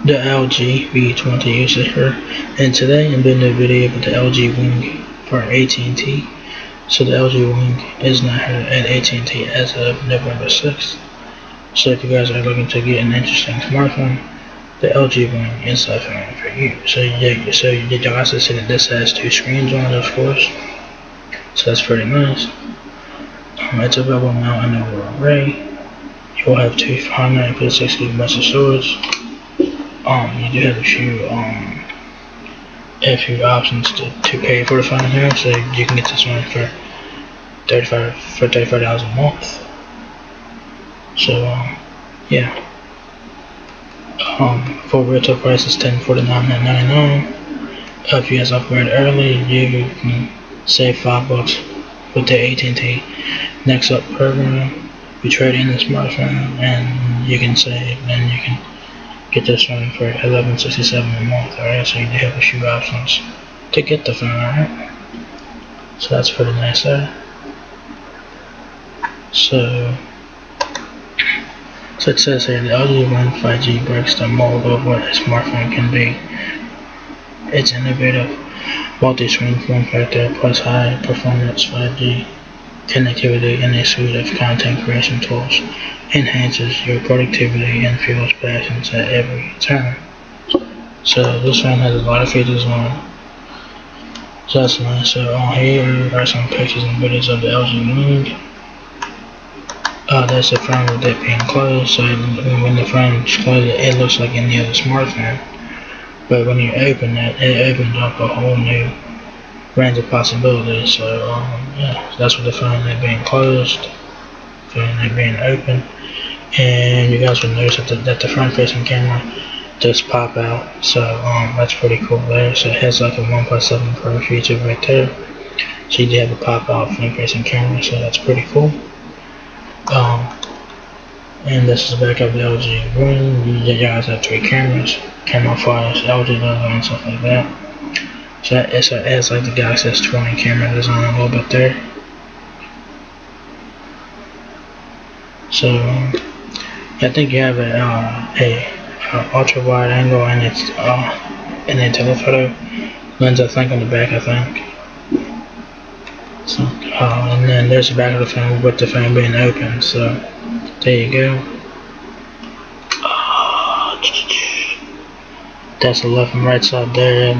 the LG V20 user here, and today I'm doing a video with the LG Wing for AT&T. So the LG Wing is not here at AT&T as of November 6th. So if you guys are looking to get an interesting smartphone, the LG Wing is a phone for you. So you guys see that this has two screens on it, of course. So that's pretty nice. It's available now in the array. You'll have 256 gigabytes of storage. You do have a few options to pay for the phone here, so you can get this one for $35 a month. So yeah. For retail price is $1049.99. If you guys upgrade early, you can save $5 with the AT&T Next Up program. You trade in the smartphone and you can save, and you can get this phone for $1167 a month. Alright, so you do have a few options to get the phone. Alright, so that's pretty nice there. So it says here the LG One 5G breaks the mold of what a smartphone can be. Its innovative multi-screen form factor plus high performance 5G connectivity and a suite of content creation tools enhances your productivity and fuels passions at every turn. So this phone has a lot of features on it. So that's nice. So on here are some pictures and videos of the LG Wing. That's the phone with it being closed. So when the phone is closed, it looks like any other smartphone. But when you open it, it opens up a whole new range of possibilities. So yeah, so that's what the phone is being closed, phone is being open, and you guys will notice that the front-facing camera does pop out. So that's pretty cool there. So it has like a 1.7 Pro feature right there. So you do have a pop-out front-facing camera. So that's pretty cool. And this is back of the LG Wing. You guys have three cameras, camouflage, LG logo, and stuff like that. So it has like the Galaxy S20 camera design a little bit there. So I think you have a ultra wide angle and it's and a telephoto lens, I think, on the back, I think. So and then there's the back of the phone with the phone being open. So there you go. That's the left and right side there.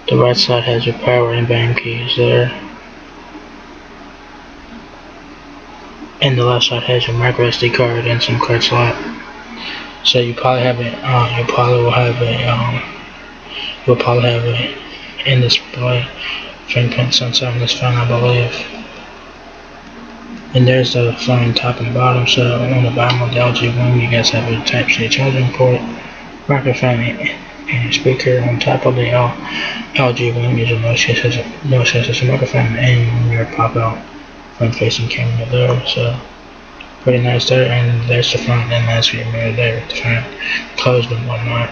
The right side has your power and bang keys there, and the left side has your micro SD card and some card slot. So you probably have will have a in-display fingerprint sensor on this phone, I believe. And there's the phone top and bottom. So on the bottom of the LG Wing, you guys have a Type-C charging port, microphone, and your speaker. On top of the LG Wing is a noise cancellation microphone and your pop-out front-facing camera there. So pretty nice there. And there's the front and last view mirror there with the phone closed and whatnot.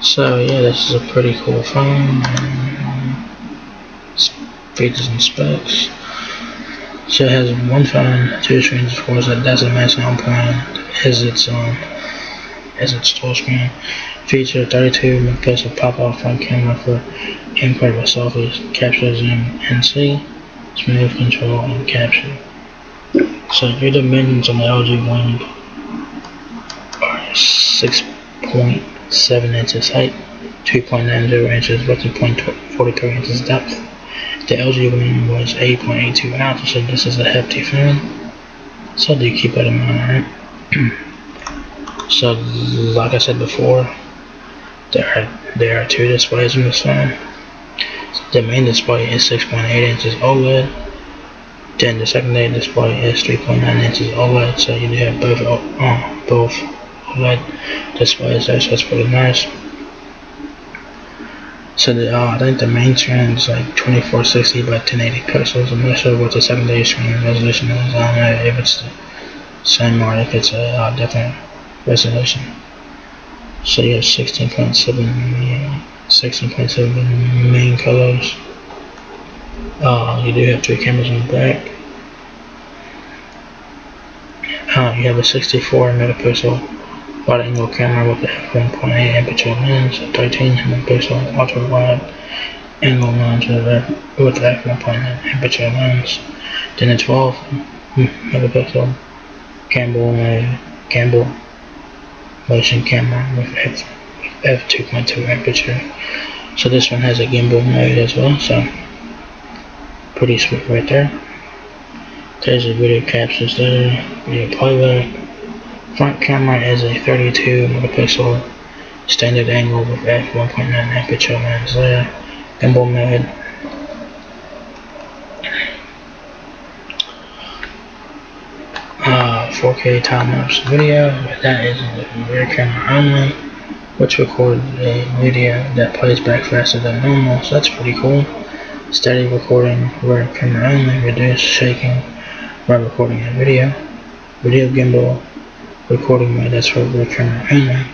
So yeah, this is a pretty cool phone. Features and specs. So it has one phone, two screens, of course. That's a main selling point. Is its dual screen. Feature 32 megapixel pop-out front camera for incredible selfies, capture, zoom, and see, smooth control, and capture. So your dimensions on the LG Wing are 6.7 inches height, 2.90 inches width, and 0.43 inches depth. The LG Wing was 8.82 ounces, so this is a hefty phone. So do keep that in mind, alright? So like I said before, there are two displays in this phone. The main display is 6.8 inches OLED. Then the secondary display is 3.9 inches OLED. So you do have both OLED displays there, so that's pretty nice. So I think the main screen is like 2460 by 1080 pixels. I'm not sure what the secondary screen resolution is. I don't know if it's the same or if it's a different resolution. So you have 16.7 main colors. You do have three cameras in the back. You have a 64 megapixel wide angle camera with the f1.8 aperture lens, a 13 megapixel ultra wide angle lens with the f1.9 aperture lens, then a 12 megapixel gimbal motion camera with f2.2 aperture. So this one has a gimbal mode as well, so pretty sweet right there. There's the video captures there, video playback. Front camera is a 32 megapixel standard angle with f1.9 aperture lens there. Gimbal mode. Uh, 4K time-lapse video, but that is the rear camera only, which records a video that plays back faster than normal, so that's pretty cool. Steady recording, rear camera only, reduce shaking while recording a video. Video gimbal recording mode, that's for rear camera only.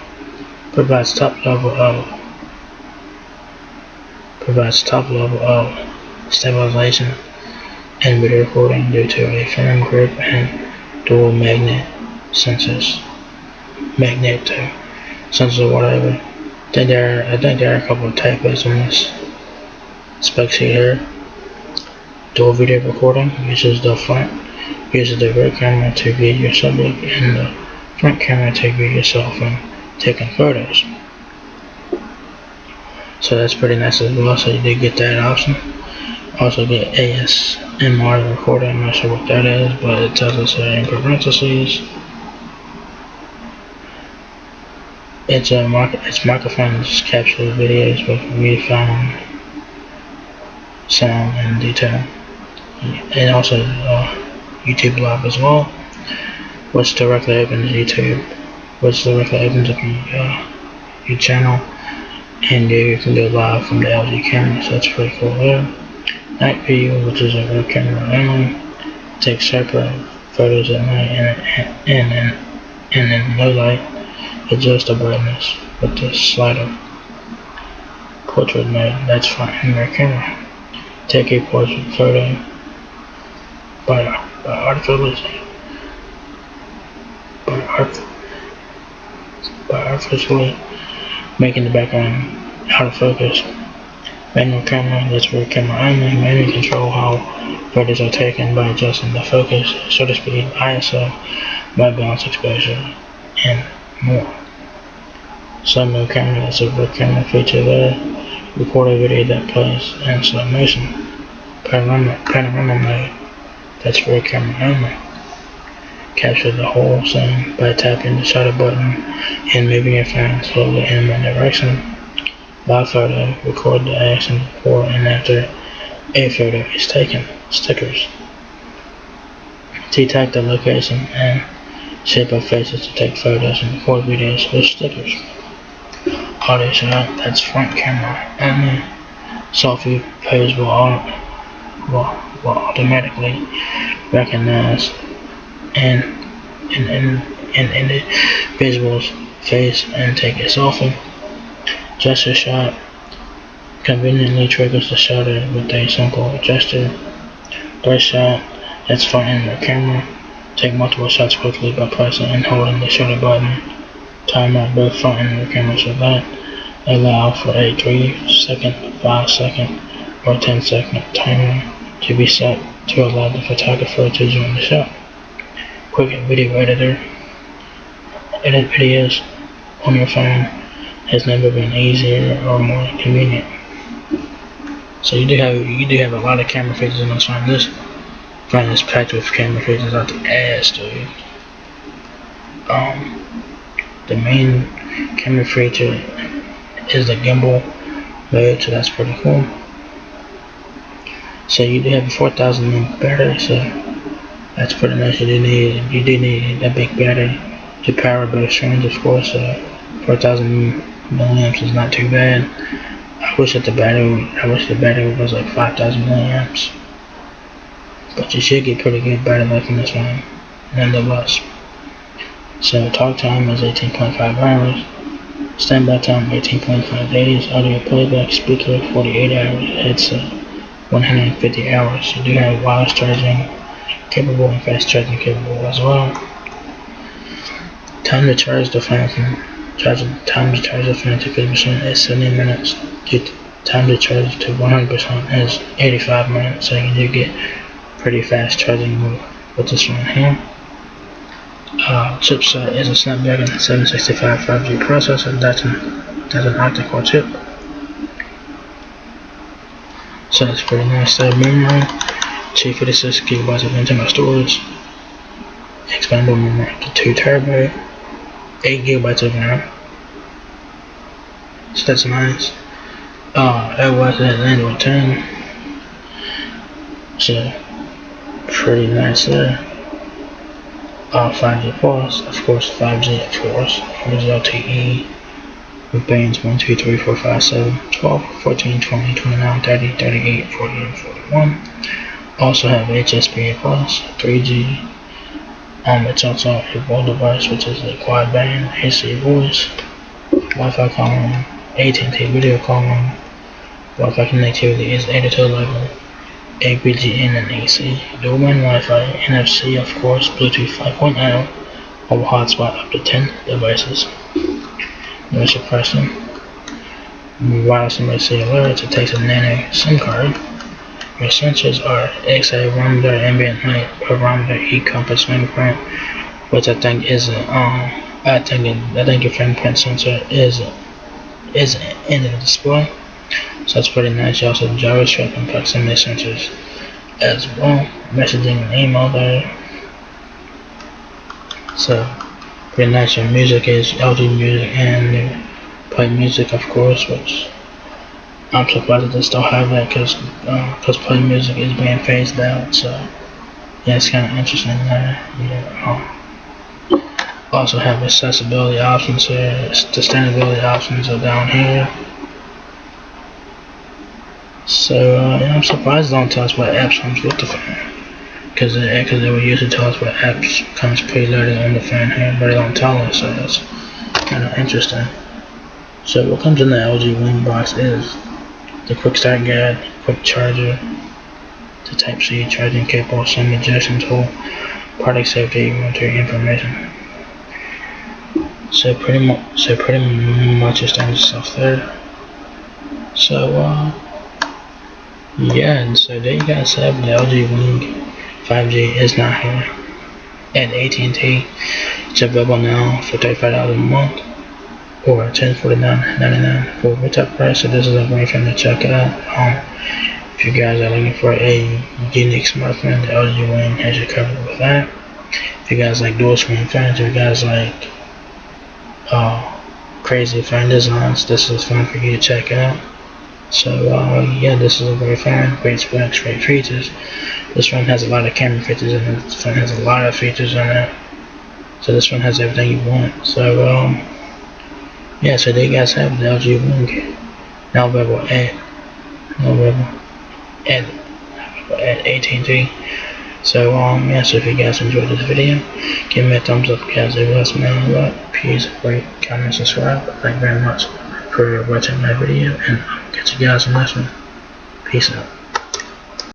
Provides top level of stabilization and video recording due to a firm grip and dual magnetic sensors, or whatever. I think there are a couple of typos on this spec sheet here. Dual video recording uses the rear camera to view your subject and the front camera to view yourself when taking photos. So that's pretty nice as well, so you did get that option. Also get ASMR recording, I'm not sure what that is, but it tells us in parentheses. It's microphones capture videos with refined sound and detail. And also YouTube Live as well, which directly opens YouTube, up your channel, and you can go live from the LG camera, so that's pretty cool there. Night view, which is a rear camera only, takes sharper photos at night and in low light. Adjust the brightness with the slider. Portrait mode, that's front and rear camera. Take a portrait photo by artificially making the background out of focus. Manual camera, that's rear camera only. Manually control how photos are taken by adjusting the focus, shutter speed, ISO, white balance exposure, and more. Slow mo camera, that's a rear camera feature there. Record a video that plays in slow motion. Panorama mode, that's rear camera only. Capture the whole scene by tapping the shutter button and moving your phone slowly in one direction. Live photo, record the action before and after a photo is taken. Stickers. Detect the location and shape of faces to take photos and record videos with stickers. Audio shot, that's front camera only. Selfie pose will automatically recognize an individual's face and take a selfie. Gesture shot conveniently triggers the shutter with a simple gesture. Burst shot, that's front and rear camera. Take multiple shots quickly by pressing and holding the shutter button. Timer both front and rear cameras with that. Allow for a 3-second, 5-second, or 10-second timer to be set to allow the photographer to zoom the shot. Quick video editor. Edit videos on your phone has never been easier or more convenient. So you do have a lot of camera features in this phone. This phone is packed with camera features out the ass, dude. The main camera feature is the gimbal mode, so that's pretty cool. So you do have a 4,000 mAh battery, so that's pretty nice. You do need a big battery to power both screens, of course. 4,000 milliamps is not too bad. I wish the battery was like 5,000 milliamps, but you should get pretty good battery life in this one, nonetheless. So talk time is 18.5 hours, standby time 18.5 days, audio playback speaker 48 hours, headset 150 hours. You do have wireless charging capable and fast charging capable as well. Time to charge the phone to 50% is 70 minutes. Time to charge to 100% is 85 minutes. So you do get pretty fast charging with this one here. Chipset is a Snapdragon 765 5G processor. That's an octa-core chip. So it's pretty nice. Memory, 256 gigabytes of internal storage, expandable memory up to 2 terabyte, 8 gigabytes of RAM. So that's nice. Otherwise, it has Android 10. So pretty nice there. 5G Plus, of course, 5G, of course, with LTE, with bands 1, 2, 3, 4, 5, 7, 12, 14, 20, 29, 30, 38, 40, and 41. Also have HSPA Plus, 3G. It's also a mobile device, which is a quad band, AC voice, Wi-Fi calling, AT&T video calling. Wi-Fi connectivity is 8 to 11. APGN and AC, dual band Wi-Fi, NFC of course, Bluetooth 5.0, mobile hotspot up to 10 devices. No suppression. Wireless emergency alerts, it takes a nano SIM card. Your sensors are XA, barometer, ambient light, barometer, heat compass, fingerprint, which I think is I think your fingerprint sensor is in the display. So that's pretty nice. You also have gyroscope and proximity sensors as well. Messaging and email there. So pretty nice. Your music is LG Music and Play Music, of course, which I'm surprised that they still have that because Play Music is being phased out. So yeah, it's kind of interesting there. Also have accessibility options here. Sustainability options are down here. So yeah, I'm surprised they don't tell us what apps comes with the phone, because they would usually tell us what apps comes preloaded on the phone here, but they don't tell us, so that's kind of interesting. So what comes in the LG Wing box is the quick start guide, quick charger, the Type-C charging cable, SIM ejection tool, product safety, monitoring information. So pretty much your standard stuff there. So yeah, and so there you guys have the LG Wing 5G is not here at AT&T. It's available now for $35 a month or $1049.99 for retail price. So this is a great thing to check out. If you guys are looking for a unique smartphone, the LG Wing has you covered with that. If you guys like dual screen phones, if you guys like crazy phone designs, this is fun for you to check out. So yeah, this is a great phone, great specs, great features. This phone has a lot of camera features in it. This phone has a lot of features in it. So this one has everything you want. So yeah, so there you guys have the LG Wing now available at AT&T. So yeah, so if you guys enjoyed this video, give me a thumbs up, guys. It helps me a lot. Please rate, comment, subscribe. Thank you very much for watching my video, and I'll catch you guys in the next one. Peace out.